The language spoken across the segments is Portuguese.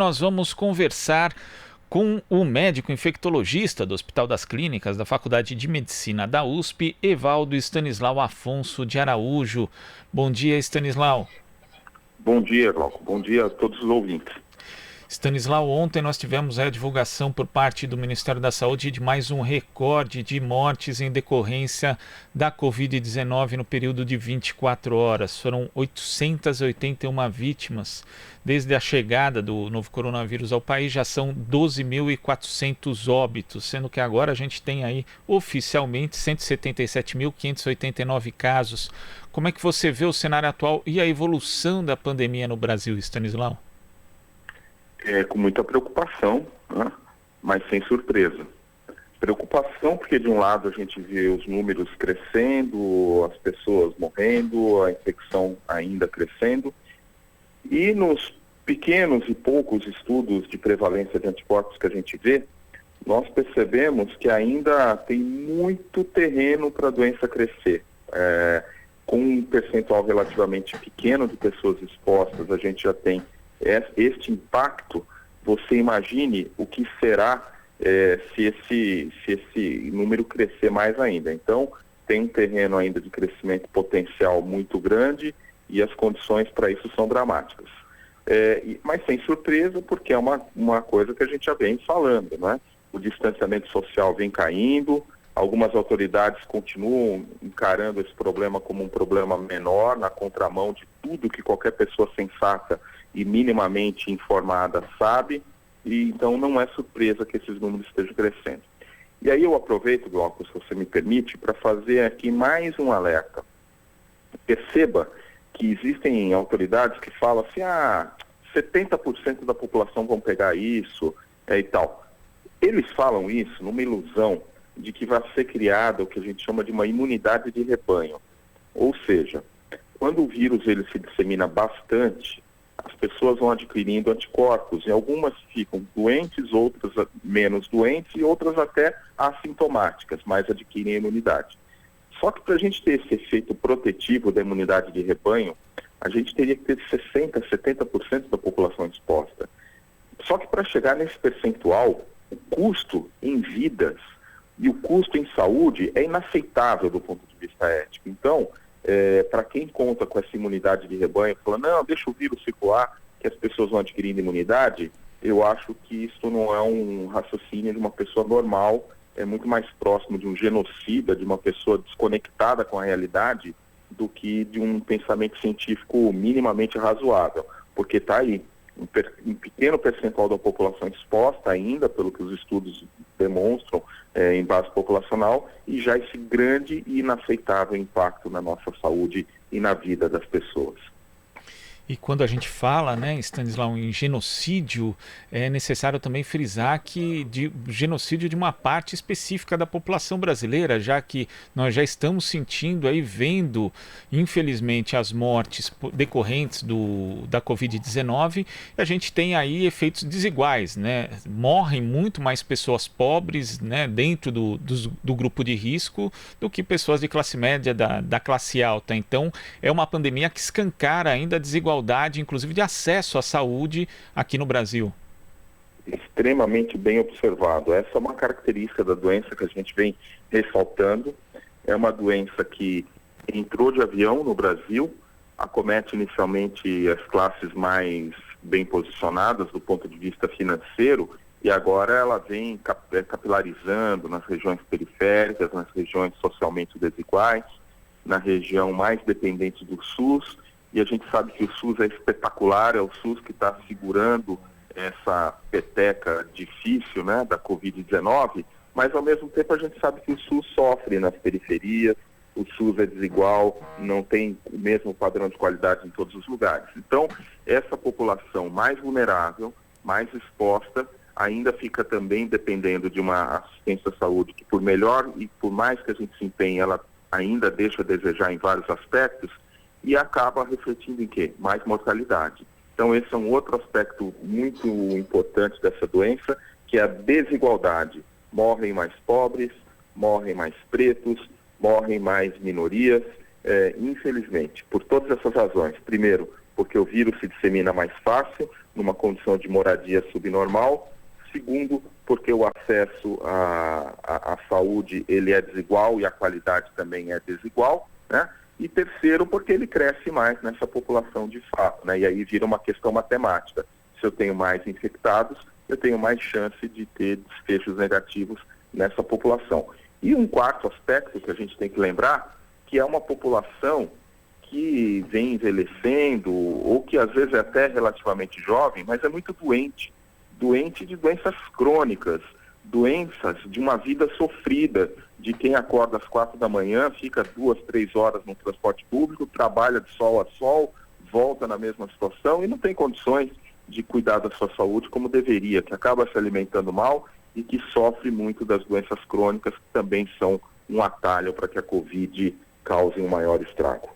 nós vamos conversar com o médico infectologista do Hospital das Clínicas da Faculdade de Medicina da USP, Evaldo Stanislau Afonso de Araújo. Bom dia, Stanislau. Bom dia, Glauco. Bom dia a todos os ouvintes. Stanislau, ontem nós tivemos a divulgação por parte do Ministério da Saúde de mais um recorde de mortes em decorrência da Covid-19 no período de 24 horas. Foram 881 vítimas. Desde a chegada do novo coronavírus ao país, já são 12.400 óbitos, sendo que agora a gente tem aí oficialmente 177.589 casos. Como é que você vê o cenário atual e a evolução da pandemia no Brasil, Stanislau? Com muita preocupação, né? Mas sem surpresa. Preocupação porque, de um lado, a gente vê os números crescendo, as pessoas morrendo, a infecção ainda crescendo. E nos pequenos e poucos estudos de prevalência de anticorpos que a gente vê, nós percebemos que ainda tem muito terreno para a doença crescer. Com um percentual relativamente pequeno de pessoas expostas, a gente já tem este impacto. Você imagine o que será se esse número crescer mais ainda. Então, tem um terreno ainda de crescimento potencial muito grande e as condições para isso são dramáticas. Mas sem surpresa, porque é uma coisa que a gente já vem falando, né? O distanciamento social vem caindo, algumas autoridades continuam encarando esse problema como um problema menor, na contramão de tudo que qualquer pessoa sensata e minimamente informada sabe, e então não é surpresa que esses números estejam crescendo. E aí eu aproveito, Glauco, se você me permite, para fazer aqui mais um alerta. Perceba que existem autoridades que falam assim, 70% da população vão pegar isso e tal. Eles falam isso numa ilusão de que vai ser criada o que a gente chama de uma imunidade de rebanho. Ou seja, quando o vírus ele se dissemina bastante, as pessoas vão adquirindo anticorpos, e algumas ficam doentes, outras menos doentes e outras até assintomáticas, mas adquirem imunidade. Só que para a gente ter esse efeito protetivo da imunidade de rebanho, a gente teria que ter 60%, 70% da população exposta. Só que para chegar nesse percentual, o custo em vidas e o custo em saúde é inaceitável do ponto de vista ético. Então, para quem conta com essa imunidade de rebanho, fala, não, deixa o vírus circular, que as pessoas vão adquirindo imunidade, eu acho que isso não é um raciocínio de uma pessoa normal, é muito mais próximo de um genocida, de uma pessoa desconectada com a realidade, do que de um pensamento científico minimamente razoável, porque está aí um pequeno percentual da população exposta ainda, pelo que os estudos demonstram em base populacional, e já esse grande e inaceitável impacto na nossa saúde e na vida das pessoas. E quando a gente fala, né, Stanislau, em genocídio, é necessário também frisar que de genocídio de uma parte específica da população brasileira, já que nós já estamos sentindo aí, vendo, infelizmente, as mortes decorrentes da Covid-19, e a gente tem aí efeitos desiguais, né? Morrem muito mais pessoas pobres, né, dentro do grupo de risco do que pessoas de classe média, da classe alta. Então, é uma pandemia que escancara ainda a desigualdade, inclusive de acesso à saúde aqui no Brasil. Extremamente bem observado. Essa é uma característica da doença que a gente vem ressaltando. É uma doença que entrou de avião no Brasil, acomete inicialmente as classes mais bem posicionadas do ponto de vista financeiro, e agora ela vem capilarizando nas regiões periféricas, nas regiões socialmente desiguais, na região mais dependente do SUS. E a gente sabe que o SUS é espetacular, é o SUS que está segurando essa peteca difícil, né, da Covid-19, mas ao mesmo tempo a gente sabe que o SUS sofre nas periferias, o SUS é desigual, não tem o mesmo padrão de qualidade em todos os lugares. Então, essa população mais vulnerável, mais exposta, ainda fica também dependendo de uma assistência à saúde que, por melhor e por mais que a gente se empenhe, ela ainda deixa a desejar em vários aspectos, e acaba refletindo em quê? Mais mortalidade. Então esse é um outro aspecto muito importante dessa doença, que é a desigualdade. Morrem mais pobres, morrem mais pretos, morrem mais minorias, infelizmente, por todas essas razões. Primeiro, porque o vírus se dissemina mais fácil, numa condição de moradia subnormal. Segundo, porque o acesso à saúde ele é desigual e a qualidade também é desigual, né? E terceiro, porque ele cresce mais nessa população de fato, né? E aí vira uma questão matemática. Se eu tenho mais infectados, eu tenho mais chance de ter desfechos negativos nessa população. E um quarto aspecto que a gente tem que lembrar, que é uma população que vem envelhecendo, ou que às vezes é até relativamente jovem, mas é muito doente de doenças crônicas, doenças de uma vida sofrida, de quem acorda às 4 da manhã, fica 2, 3 horas no transporte público, trabalha de sol a sol, volta na mesma situação e não tem condições de cuidar da sua saúde como deveria, que acaba se alimentando mal e que sofre muito das doenças crônicas, que também são um atalho para que a Covid cause um maior estrago.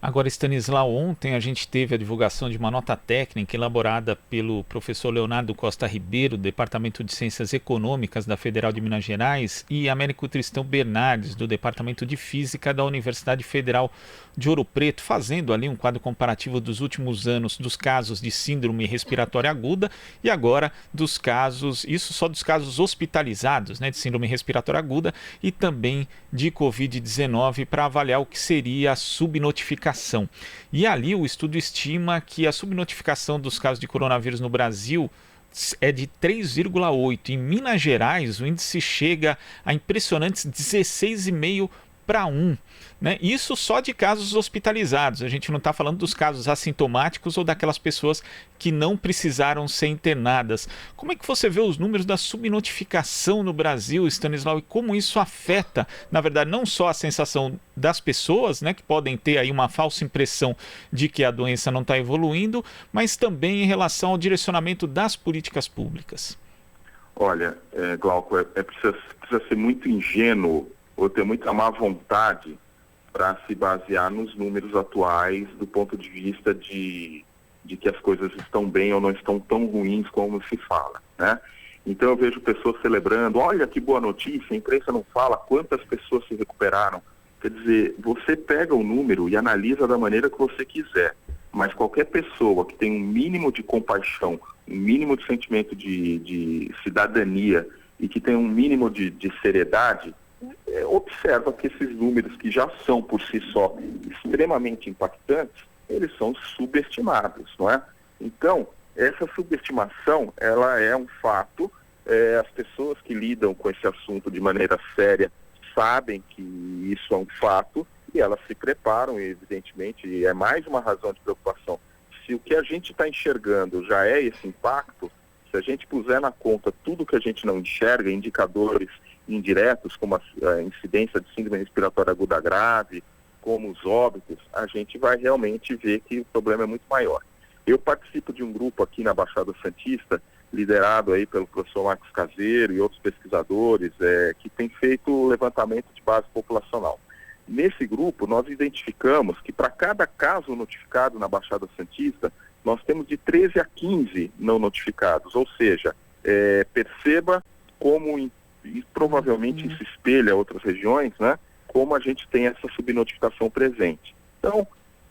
Agora, Stanislau, ontem a gente teve a divulgação de uma nota técnica elaborada pelo professor Leonardo Costa Ribeiro, do Departamento de Ciências Econômicas da Federal de Minas Gerais, e Américo Tristão Bernardes, do Departamento de Física da Universidade Federal de Ouro Preto, fazendo ali um quadro comparativo dos últimos anos dos casos de síndrome respiratória aguda e agora dos casos, isso só dos casos hospitalizados, né, de síndrome respiratória aguda e também de Covid-19, para avaliar o que seria a subnotificação. E ali o estudo estima que a subnotificação dos casos de coronavírus no Brasil é de 3,8. Em Minas Gerais, o índice chega a impressionantes 16,5 para 1. Né? Isso só de casos hospitalizados. A gente não está falando dos casos assintomáticos ou daquelas pessoas que não precisaram ser internadas. Como é que você vê os números da subnotificação no Brasil, Stanislau, e como isso afeta, na verdade, não só a sensação das pessoas, né, que podem ter aí uma falsa impressão de que a doença não está evoluindo, mas também em relação ao direcionamento das políticas públicas? Olha, Glauco, precisa ser muito ingênuo ou ter muita má vontade para se basear nos números atuais do ponto de vista de que as coisas estão bem ou não estão tão ruins como se fala, né? Então eu vejo pessoas celebrando, olha que boa notícia, a imprensa não fala quantas pessoas se recuperaram. Quer dizer, você pega o número e analisa da maneira que você quiser, mas qualquer pessoa que tem um mínimo de compaixão, um mínimo de sentimento de cidadania e que tem um mínimo de seriedade, observa que esses números, que já são por si só extremamente impactantes, eles são subestimados, não é? Então, essa subestimação, ela é um fato. As pessoas que lidam com esse assunto de maneira séria sabem que isso é um fato e elas se preparam, evidentemente, e é mais uma razão de preocupação. Se o que a gente está enxergando já é esse impacto, se a gente puser na conta tudo que a gente não enxerga, indicadores indiretos, como a incidência de síndrome respiratória aguda grave, como os óbitos, a gente vai realmente ver que o problema é muito maior. Eu participo de um grupo aqui na Baixada Santista, liderado aí pelo professor Marcos Caseiro e outros pesquisadores, que tem feito levantamento de base populacional. Nesse grupo, nós identificamos que para cada caso notificado na Baixada Santista, nós temos de 13 a 15 não notificados, ou seja, perceba como e provavelmente se espelha a outras regiões, né? Como a gente tem essa subnotificação presente. Então,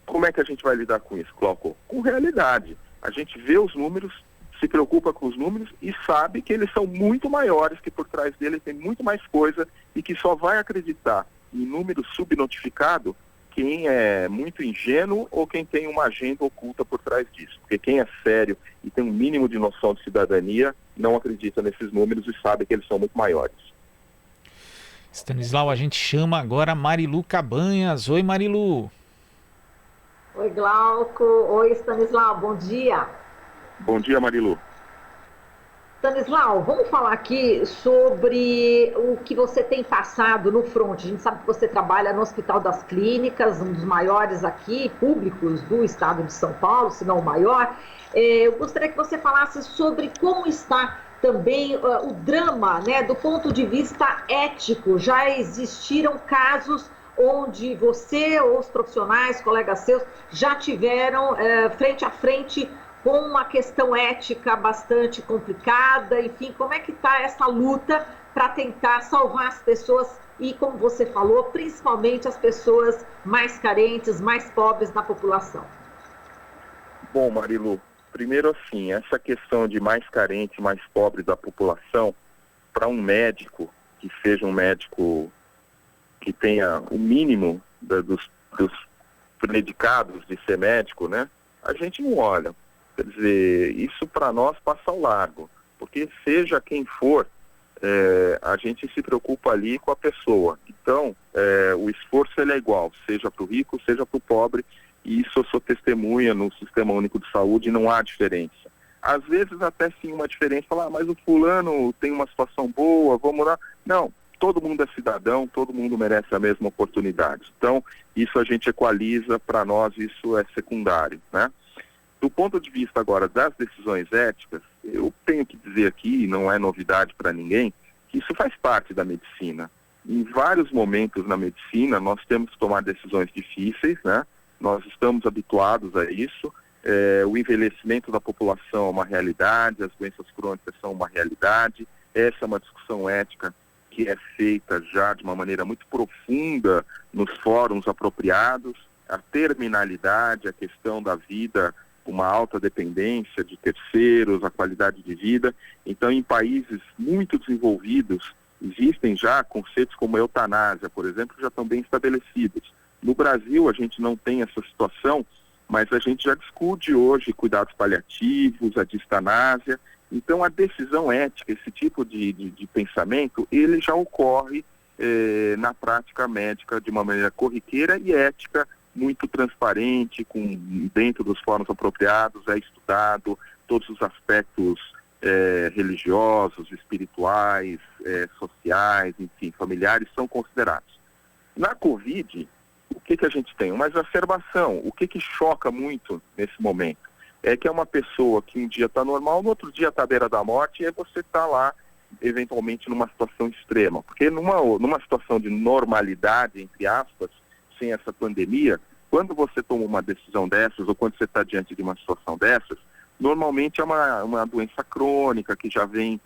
como é que a gente vai lidar com isso, Glauco? Com realidade. A gente vê os números, se preocupa com os números e sabe que eles são muito maiores, que por trás deles tem muito mais coisa e que só vai acreditar em número subnotificado quem é muito ingênuo ou quem tem uma agenda oculta por trás disso. Porque quem é sério e tem um mínimo de noção de cidadania não acredita nesses números e sabe que eles são muito maiores. Stanislau, a gente chama agora Marilu Cabanhas. Oi, Marilu. Oi, Glauco. Oi, Stanislau. Bom dia. Bom dia, Marilu. Stanislau, vamos falar aqui sobre o que você tem passado no front. A gente sabe que você trabalha no Hospital das Clínicas, um dos maiores aqui, públicos do estado de São Paulo, se não o maior. Eu gostaria que você falasse sobre como está também o drama, né, do ponto de vista ético. Já existiram casos onde você ou os profissionais, colegas seus, já tiveram frente a frente com uma questão ética bastante complicada. Enfim, como é que está essa luta para tentar salvar as pessoas e, como você falou, principalmente as pessoas mais carentes, mais pobres da população? Bom, Marilu, Primeiro, assim, essa questão de mais carente, mais pobre da população, para um médico, que seja um médico que tenha o mínimo dos predicados de ser médico, né? A gente não olha. Quer dizer, isso para nós passa ao largo, porque seja quem for, a gente se preocupa ali com a pessoa. Então, o esforço ele é igual, seja para o rico, seja para o pobre, e isso eu sou testemunha no Sistema Único de Saúde, não há diferença. Às vezes até sim uma diferença, falar, mas o fulano tem uma situação boa, vamos lá. Não, todo mundo é cidadão, todo mundo merece a mesma oportunidade. Então, isso a gente equaliza, para nós isso é secundário, né? Do ponto de vista agora das decisões éticas, eu tenho que dizer aqui, não é novidade para ninguém, que isso faz parte da medicina. Em vários momentos na medicina, nós temos que tomar decisões difíceis, né? Nós estamos habituados a isso. O envelhecimento da população é uma realidade, as doenças crônicas são uma realidade. Essa é uma discussão ética que é feita já de uma maneira muito profunda nos fóruns apropriados. A terminalidade, a questão da vida, uma alta dependência de terceiros, a qualidade de vida. Então, em países muito desenvolvidos, existem já conceitos como a eutanásia, por exemplo, que já estão bem estabelecidos. No Brasil, a gente não tem essa situação, mas a gente já discute hoje cuidados paliativos, a distanásia. Então, a decisão ética, esse tipo de pensamento, ele já ocorre na prática médica de uma maneira corriqueira e ética, muito transparente, dentro dos fóruns apropriados, é estudado todos os aspectos religiosos, espirituais, sociais, enfim, familiares são considerados. Na Covid, o que a gente tem? Uma exacerbação. O que choca muito nesse momento? É que é uma pessoa que um dia está normal, no outro dia está à beira da morte, e aí você está lá, eventualmente, numa situação extrema. Porque numa situação de normalidade, entre aspas, sem essa pandemia, quando você toma uma decisão dessas, ou quando você está diante de uma situação dessas, normalmente é uma doença crônica que já vem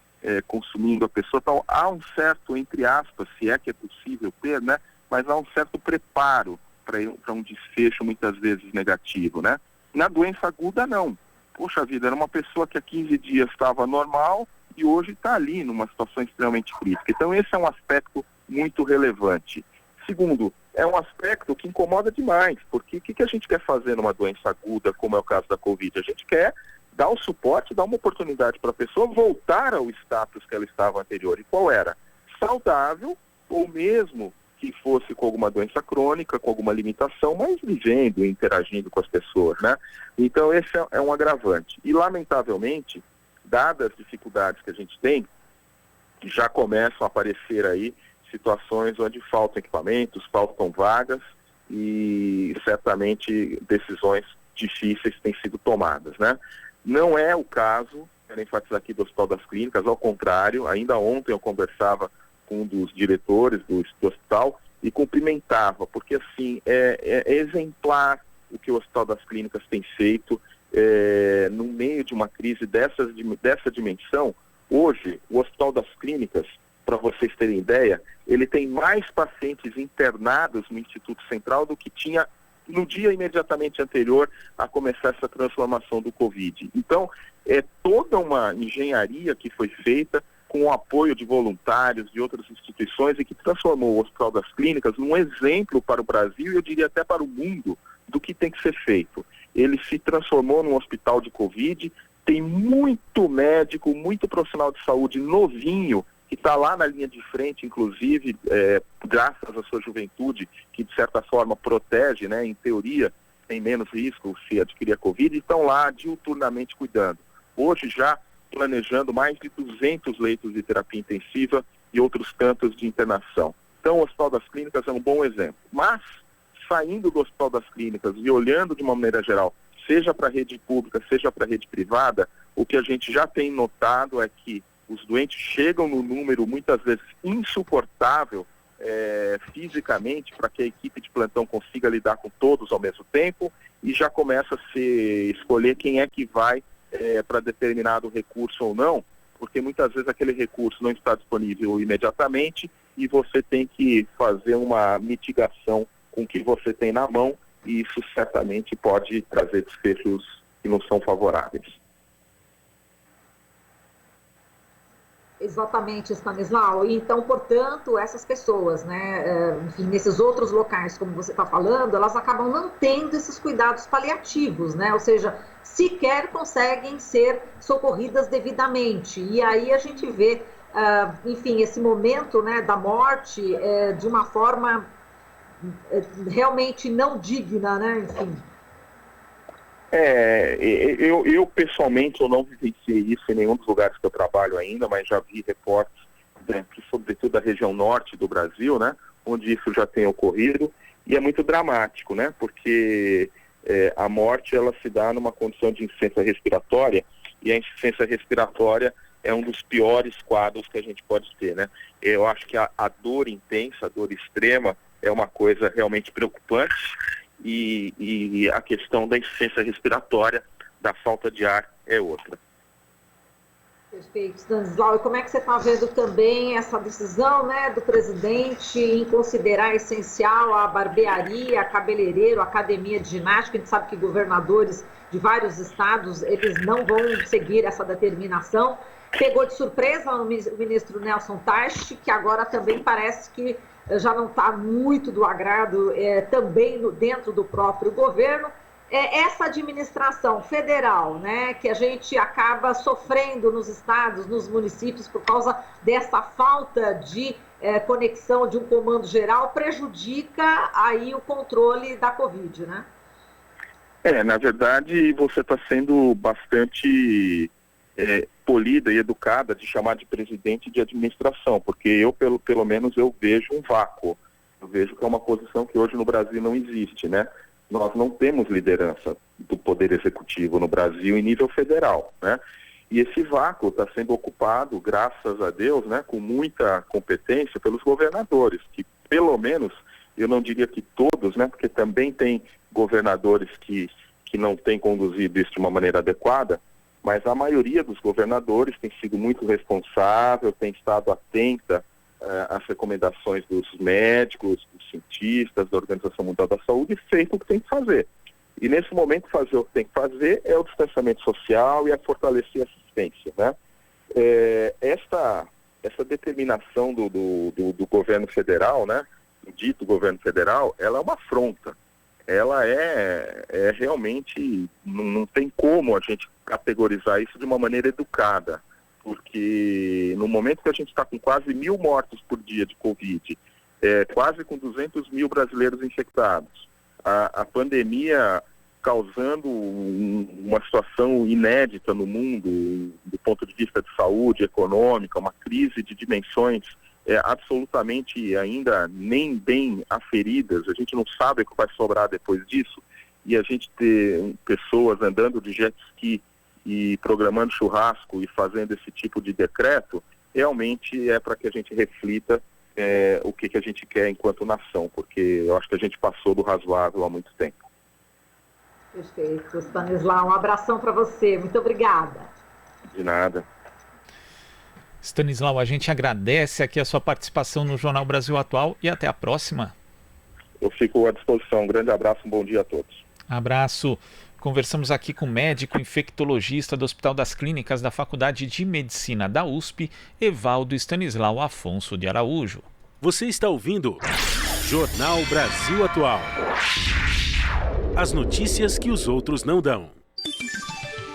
consumindo a pessoa. Então, há um certo, entre aspas, se é que é possível ter, né? Mas há um certo preparo para um desfecho muitas vezes negativo, né? Na doença aguda, não. Poxa vida, era uma pessoa que há 15 dias estava normal e hoje está ali numa situação extremamente crítica. Então, esse é um aspecto muito relevante. Segundo, é um aspecto que incomoda demais, porque o que a gente quer fazer numa doença aguda, como é o caso da Covid? A gente quer dar o suporte, dar uma oportunidade para a pessoa voltar ao status que ela estava anterior. E qual era? Saudável, ou mesmo que fosse com alguma doença crônica, com alguma limitação, mas vivendo, interagindo com as pessoas, né? Então, esse é um agravante. E, lamentavelmente, dadas as dificuldades que a gente tem, já começam a aparecer aí situações onde faltam equipamentos, faltam vagas e, certamente, decisões difíceis têm sido tomadas, né? Não é o caso, quero enfatizar aqui, do Hospital das Clínicas, ao contrário, ainda ontem eu conversava com um dos diretores do hospital e cumprimentava, porque assim, é exemplar o que o Hospital das Clínicas tem feito no meio de uma crise dessa dimensão. Hoje, o Hospital das Clínicas, para vocês terem ideia, ele tem mais pacientes internados no Instituto Central do que tinha no dia imediatamente anterior a começar essa transformação do Covid. Então, é toda uma engenharia que foi feita com o apoio de voluntários de outras instituições e que transformou o Hospital das Clínicas num exemplo para o Brasil e eu diria até para o mundo do que tem que ser feito. Ele se transformou num hospital de Covid, tem muito médico, muito profissional de saúde novinho que está lá na linha de frente, inclusive, graças à sua juventude, que de certa forma protege, né, em teoria, tem menos risco se adquirir a Covid, e estão lá diuturnamente cuidando. Hoje já planejando mais de 200 leitos de terapia intensiva e outros tantos de internação. Então, o Hospital das Clínicas é um bom exemplo. Mas, saindo do Hospital das Clínicas e olhando de uma maneira geral, seja para a rede pública, seja para a rede privada, o que a gente já tem notado é que os doentes chegam no número, muitas vezes, insuportável fisicamente, para que a equipe de plantão consiga lidar com todos ao mesmo tempo, e já começa a se escolher quem é que vai para determinado recurso ou não, porque muitas vezes aquele recurso não está disponível imediatamente e você tem que fazer uma mitigação com o que você tem na mão, e isso certamente pode trazer desfechos que não são favoráveis. Exatamente, Stanislau. Então, portanto, essas pessoas, né, enfim, nesses outros locais, como você está falando, elas acabam não tendo esses cuidados paliativos, né? Ou seja, sequer conseguem ser socorridas devidamente. E aí a gente vê, enfim, esse momento, né, da morte de uma forma realmente não digna, né? Enfim. Eu pessoalmente eu não vivenciei isso em nenhum dos lugares que eu trabalho ainda, mas já vi reportes, sobretudo da região norte do Brasil, né, onde isso já tem ocorrido, e é muito dramático, né, porque a morte ela se dá numa condição de insuficiência respiratória, e a insuficiência respiratória é um dos piores quadros que a gente pode ter, né. Eu acho que a dor intensa, a dor extrema, é uma coisa realmente preocupante, e a questão da insuficiência respiratória, da falta de ar, é outra. Perfeito, Stanislau. E como é que você está vendo também essa decisão, né, do presidente em considerar essencial a barbearia, a cabeleireiro, a academia de ginástica? A gente sabe que governadores de vários estados, eles não vão seguir essa determinação. Pegou de surpresa o ministro Nelson Teich, que agora também parece que já não está muito do agrado também dentro do próprio governo. Essa administração federal, né, que a gente acaba sofrendo nos estados, nos municípios, por causa dessa falta de conexão de um comando geral, prejudica aí o controle da Covid, né? Na verdade, você está sendo bastante polida e educada de chamar de presidente de administração, porque eu, pelo menos, eu vejo um vácuo. Eu vejo que é uma posição que hoje no Brasil não existe, né? Nós não temos liderança do Poder Executivo no Brasil em nível federal, né? E esse vácuo está sendo ocupado, graças a Deus, né, com muita competência pelos governadores, que pelo menos, eu não diria que todos, né, porque também tem governadores que não têm conduzido isso de uma maneira adequada, mas a maioria dos governadores tem sido muito responsável, tem estado atenta às recomendações dos médicos, dos cientistas, da Organização Mundial da Saúde, e feito o que tem que fazer. E nesse momento fazer o que tem que fazer é o distanciamento social e a fortalecer a assistência, né? Essa determinação do governo federal, né, do dito governo federal, ela é uma afronta. Ela é realmente, não tem como a gente categorizar isso de uma maneira educada, porque no momento que a gente está com quase 1.000 mortos por dia de Covid, quase com 200 mil brasileiros infectados, a pandemia causando uma situação inédita no mundo, do ponto de vista de saúde econômica, uma crise de dimensões absolutamente ainda nem bem aferidas, a gente não sabe o que vai sobrar depois disso, e a gente ter pessoas andando de jet ski e programando churrasco e fazendo esse tipo de decreto, realmente é para que a gente reflita o que a gente quer enquanto nação, porque eu acho que a gente passou do razoável há muito tempo. Perfeito, Stanislau, um abração para você, muito obrigada. De nada. Stanislau, a gente agradece aqui a sua participação no Jornal Brasil Atual e até a próxima. Eu fico à disposição. Um grande abraço, um bom dia a todos. Abraço. Conversamos aqui com o médico infectologista do Hospital das Clínicas da Faculdade de Medicina da USP, Evaldo Stanislau Afonso de Araújo. Você está ouvindo Jornal Brasil Atual. As notícias que os outros não dão.